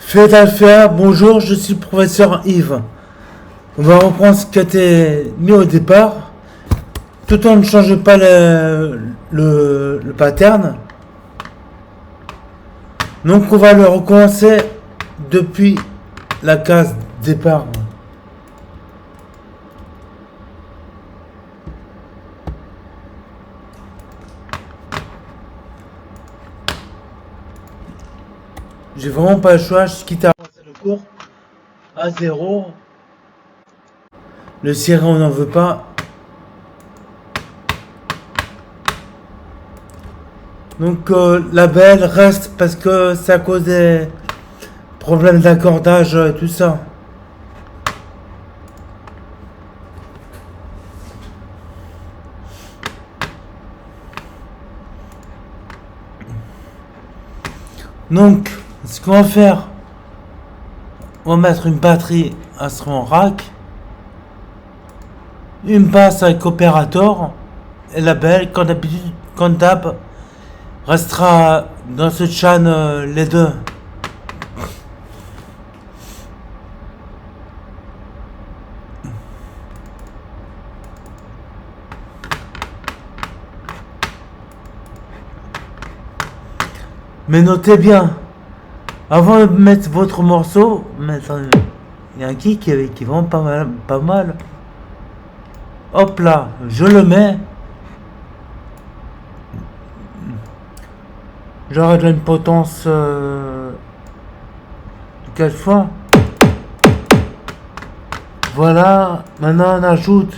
Philadelphia, bonjour, je suis le professeur Yves. On va reprendre ce qui a été mis au départ, tout en ne changeant pas le pattern. Donc on va le recommencer depuis la case départ. J'ai vraiment pas le choix, je quitte à avancer le cours à 0. Le ciré on n'en veut pas. Donc la belle reste parce que ça cause des problèmes d'accordage, tout ça. Donc, ce qu'on va faire, on va mettre une batterie instrument rack, une basse avec opérateur, et la belle, comme d'habitude, comme d'hab, restera dans ce channel les deux. Mais notez bien, avant de mettre votre morceau, il y a un kick qui est vraiment pas mal. Hop là, je le mets. J'aurai de une potence 4 fois. Voilà, maintenant on ajoute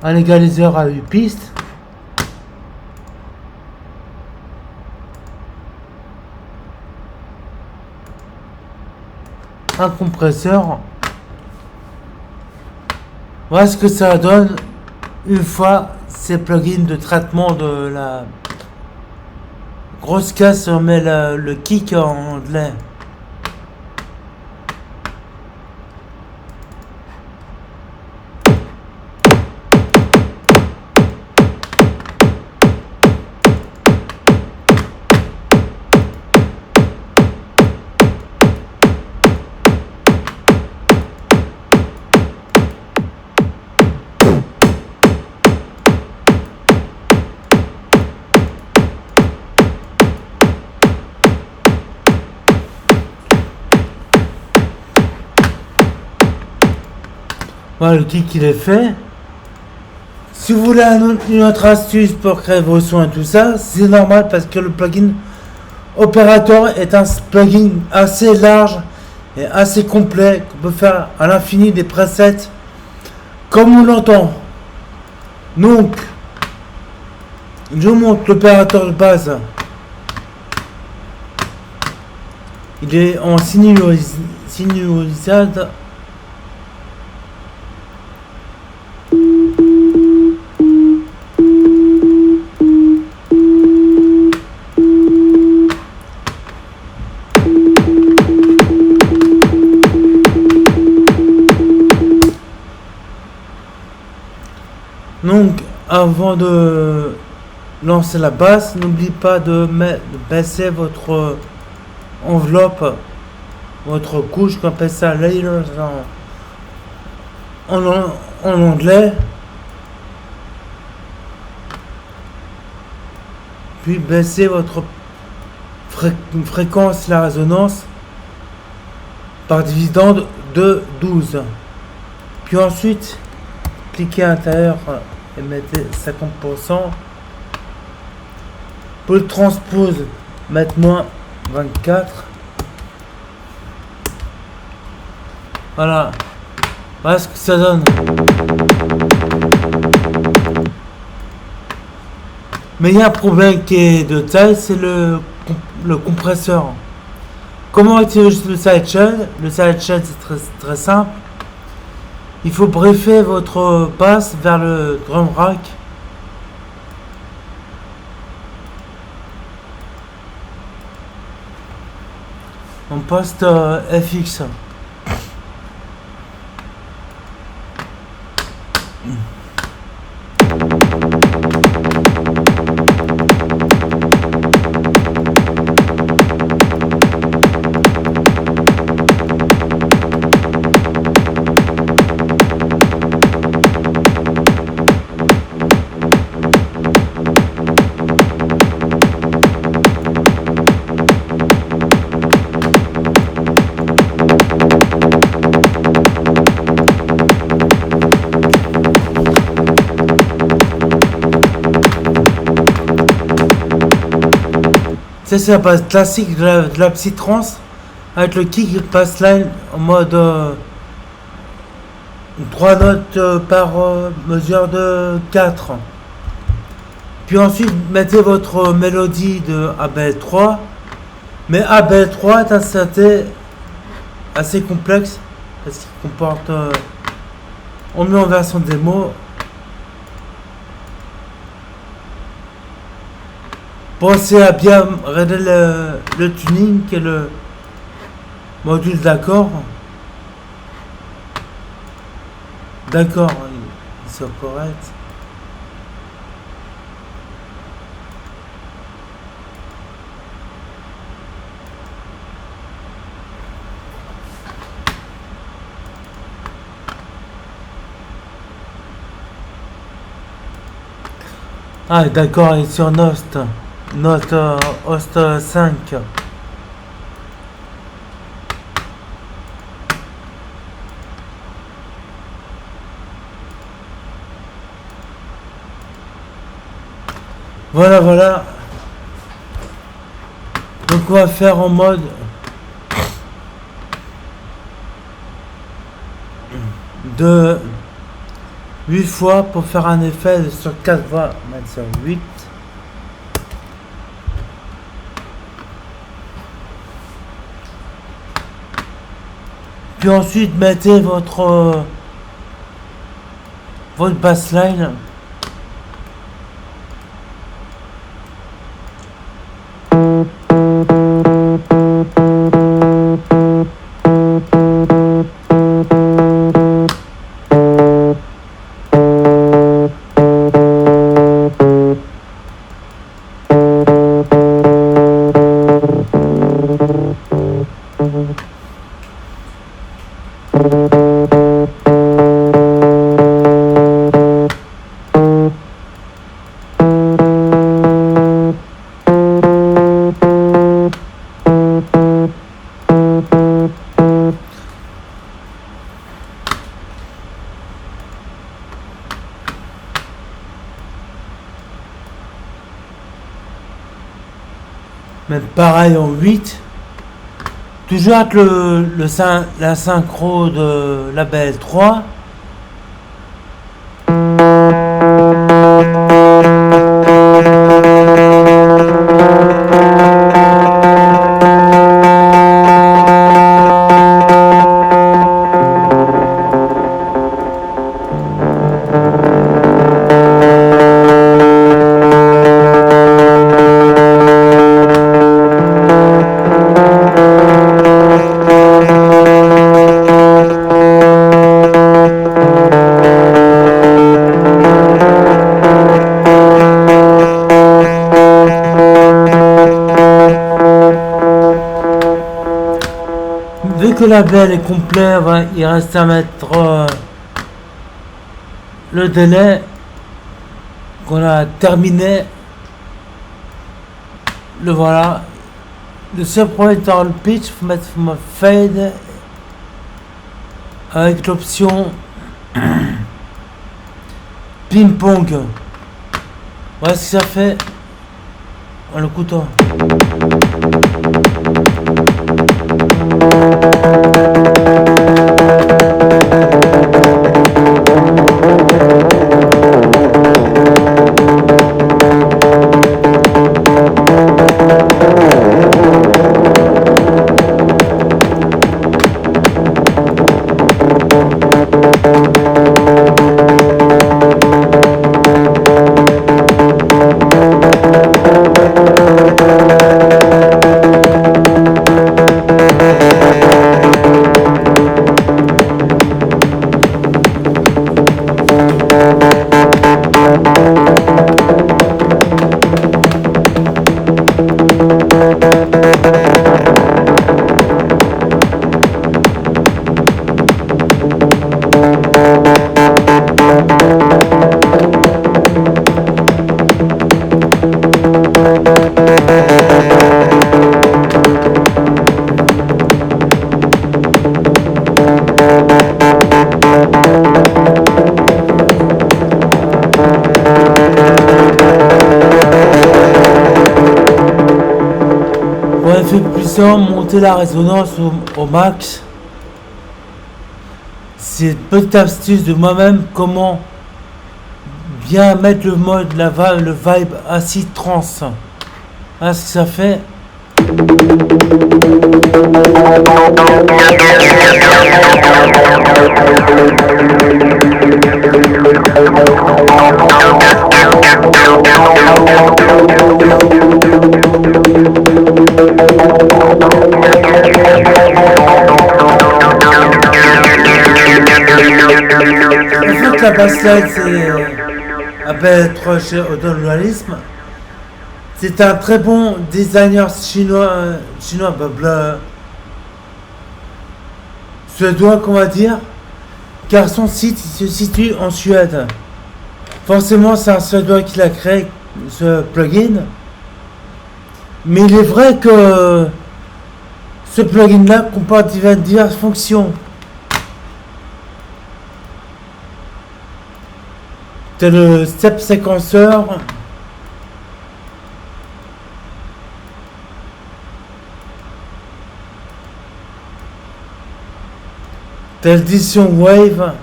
un égaliseur à 8 pistes. Un compresseur. Voilà ce que ça donne une fois ces plugins de traitement de la grosse caisse. On met le kick en delay. Voilà, le kick il est fait. Si vous voulez une autre astuce pour créer vos sons et tout ça, c'est normal parce que le plugin opérateur est un plugin assez large et assez complet qu'on peut faire à l'infini des presets comme on l'entend. Donc, je vous montre l'opérateur de base. Il est en sinusoïde. Donc, avant de lancer la basse, n'oubliez pas de baisser votre enveloppe, votre couche, qu'on appelle ça layers en anglais. Puis baissez votre fréquence, la résonance, par dividende de 12. Puis ensuite, cliquez à l'intérieur et mettez 50%. Pour le transpose, mettre moins 24. Voilà. Voilà ce que ça donne. Mais il y a un problème qui est de taille, c'est le compresseur. Comment utiliser le sidechain? Le sidechain c'est très simple. Il faut briefer votre basse vers le drum rack. On poste FX. Ça, c'est la base classique de la psytrance avec le kick bassline en mode 3 notes par mesure de 4. Puis ensuite, mettez votre mélodie de ABL3. Mais ABL3 est un synthé assez complexe parce qu'il comporte. On met en version démo. Pensez à bien régler le tuning et le module d'accord. D'accord, ils sont corrects. Ah, d'accord, il est sur Nost. Note Host 5. Voilà, voilà. Donc on va faire en mode de 8 fois pour faire un effet sur 4 voix, mettre sur 8. Puis ensuite mettez votre bassline. Mais pareil en 8. Toujours avec la synchro de la BL3. Vu que la belle est complet, il reste à mettre le délai qu'on a terminé. Le voilà. Le seul problème dans le pitch, il faut mettre fade avec l'option ping-pong. Voilà ce que ça fait. Le couteau. effet puissant, monter la résonance au max. C'est une petite astuce de moi-même, comment bien mettre le mode, le vibe acid trans. Voilà ce que ça fait. En fait, la bassline, c'est appelle chez Autonomisme. C'est un très bon designer chinois, suédois, qu'on va dire, car son site il se situe en Suède. Forcément, c'est un suédois qui l'a créé, ce plugin. Mais il est vrai que ce plugin-là comporte diverses fonctions. C'est le step séquenceur. T'as l'édition Wave.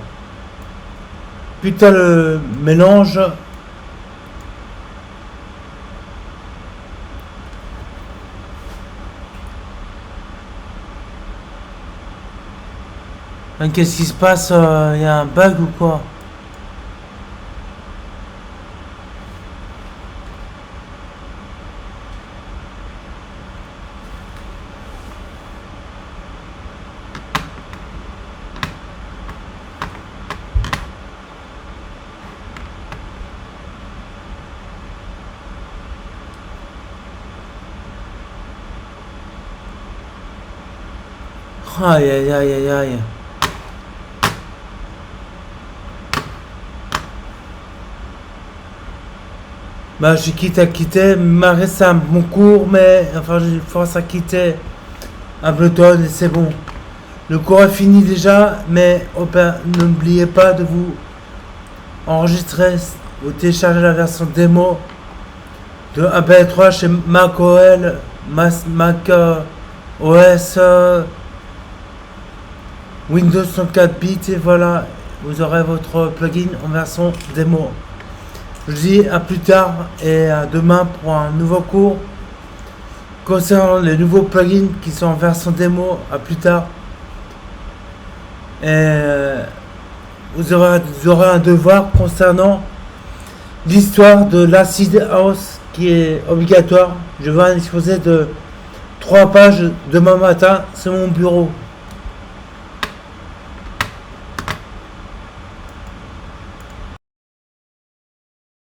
Puis t'as le mélange. Qu'est-ce qui se passe? Il y a un bug ou quoi? Aïe aïe aïe aïe aïe. Bah je quitte à quitter, m'a resté un bon cours, mais enfin j'ai force à quitter Ableton et c'est bon. Le cours est fini déjà, mais n'oubliez pas de vous enregistrer ou télécharger la version démo de Ableton 3 chez Mac OS Windows 64 bits et voilà, vous aurez votre plugin en version démo. Je vous dis à plus tard et à demain pour un nouveau cours concernant les nouveaux plugins qui sont en version démo. À plus tard. Et vous aurez un devoir concernant l'histoire de l'acid house qui est obligatoire. Je vais en exposer de 3 pages demain matin sur mon bureau.